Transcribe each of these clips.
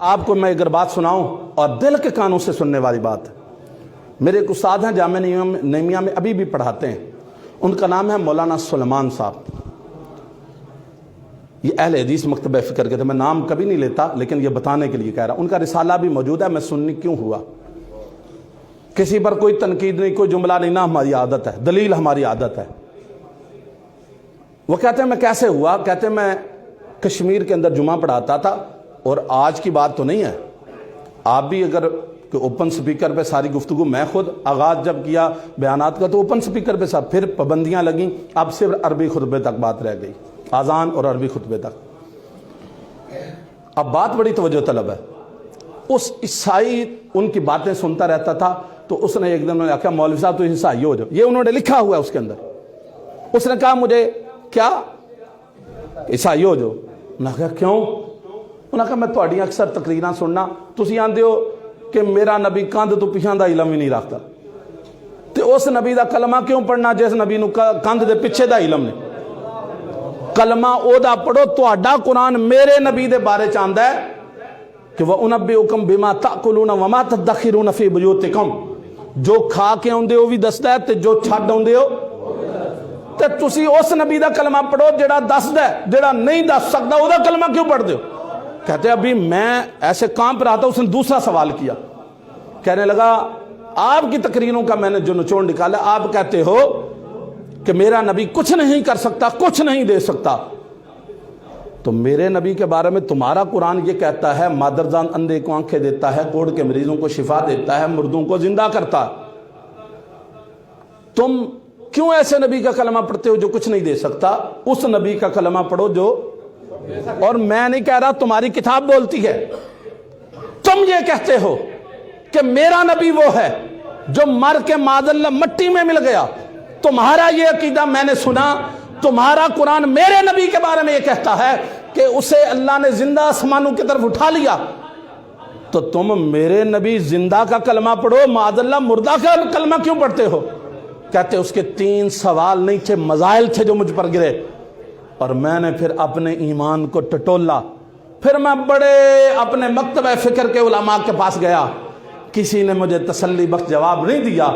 आपको मैं अगर बात सुनाऊं और दिल के कानों से सुनने वाली बात है। मेरे एक उस्ताद हैं जामिया नईमिया में अभी भी पढ़ाते हैं, उनका नाम है मौलाना सुलेमान साहब। ये अहले हदीस मकतब फ़िक्र के थे, मैं नाम कभी नहीं लेता लेकिन ये बताने के लिए कह रहा। उनका रिसाला भी मौजूद है, मैं सुन्नी क्यों हुआ। किसी पर कोई तनकीद नहीं, कोई जुमला नहीं, ना हमारी आदत है, दलील हमारी आदत है। वो कहते हैं मैं कैसे हुआ, कहते हैं मैं कश्मीर के अंदर जुमा पढ़ाता था, और आज की बात तो नहीं है, आप भी अगर ओपन स्पीकर पे सारी गुफ्तगू, मैं खुद आगाज जब किया बयानात का तो ओपन स्पीकर पे सब, फिर पाबंदियां लगी, अब सिर्फ अरबी खुतबे तक बात रह गई, आज़ान और अरबी खुतबे तक। अब बात बड़ी तवज्जो तलब है। उस ईसाई उनकी बातें सुनता रहता था, तो उसने एक दिन आख्या मौलवी साहब तो ईसाई हो जाओ, ये उन्होंने लिखा हुआ है उसके अंदर। उसने कहा मुझे क्या ईसाई हो जाओ। उन्होंने कहा क्यों। उन्होंने कहा मैं तुहाडियां अक्सर तकरीरां सुनना, तुसीं आंदे हो कि मेरा नबी कंध तो पिछां दा इलम ही नहीं रखता, ते उस नबी दा कलमा क्यों पढ़ना जिस नबी नूं कंध दे पिछे दा इलम नहीं। कलमा ओदा पढ़ो, तुहाडा कुरान मेरे नबी दे बारे च आंदा है कि वह उनब्बिउकुम बिमा ताकुलून व मा तदखिरून फी बुयूतिकुम, जो खा के आउंदे हो भी दसदा है ते जो छड्ड आउंदे हो। ते तुसी उस नबी दा कलमा पढ़ो जेड़ा दसदा है, जेड़ा नहीं दस सकदा ओदा कलमा क्यों पढ़दे हो। कहते अभी मैं ऐसे कांप रहा था, उसने दूसरा सवाल किया, कहने लगा आपकी तकरीरों का मैंने जो निचोड़ निकाला, आप कहते हो कि मेरा नबी कुछ नहीं कर सकता, कुछ नहीं दे सकता, तो मेरे नबी के बारे में तुम्हारा कुरान ये कहता है मादरजान अंधे को आंखें देता है, कोढ़ के मरीजों को शिफा देता है, मुर्दों को जिंदा करता, तुम क्यों ऐसे नबी का कलमा पढ़ते हो जो कुछ नहीं दे सकता। उस नबी का कलमा पढ़ो जो, और मैं नहीं कह रहा, तुम्हारी किताब बोलती है। तुम ये कहते हो कि मेरा नबी वो है जो मर के मादल्ला मट्टी में मिल गया, तुम्हारा ये अकीदा मैंने सुना। तुम्हारा कुरान मेरे नबी के बारे में ये कहता है कि उसे अल्लाह ने जिंदा आसमानों की तरफ उठा लिया, तो तुम मेरे नबी जिंदा का कलमा पढ़ो, मादल्ला मुर्दा का कलमा क्यों पढ़ते हो। कहते उसके 3 सवाल नहीं थे, मजाइल थे जो मुझ पर गिरे, और मैंने फिर अपने ईमान को टटोला। फिर मैं बड़े अपने मकतब फ़िक्र के उलमा के पास गया, किसी ने मुझे तसल्ली बख्श जवाब नहीं दिया,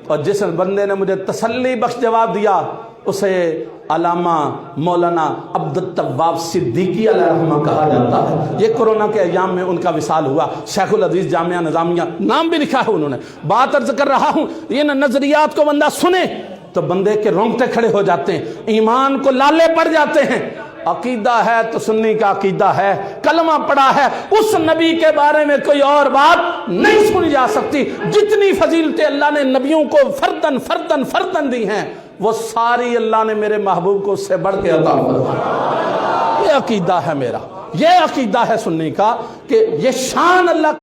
और जिस बंदे ने मुझे तसल्ली बख्श जवाब दिया उसे अलामा मौलाना अब्दुल तव्वाब सिद्दीकी अलैहिर्रहमा कहा जाता है। ये कोरोना के अयाम में उनका विसाल हुआ। शेखुल अजीज जामिया निज़ामिया नाम भी लिखा है उन्होंने। बात अर्ज कर रहा हूँ, इन नजरियात को बंदा सुने तो बंदे के रोंगटे खड़े हो जाते हैं, ईमान को लाले पड़ जाते हैं। अकीदा है तो सुन्नी का अकीदा है, कलमा पड़ा है, उस नबी के बारे में कोई और बात नहीं सुनी जा सकती। जितनी फजीलतें अल्लाह ने नबियों को फर्दन फर्दन फर्दन दी हैं, वो सारी अल्लाह ने मेरे महबूब को उससे बढ़ के अता फरमाई। ये अकीदा है मेरा, ये अकीदा है सुन्नी का कि ये शान अल्लाह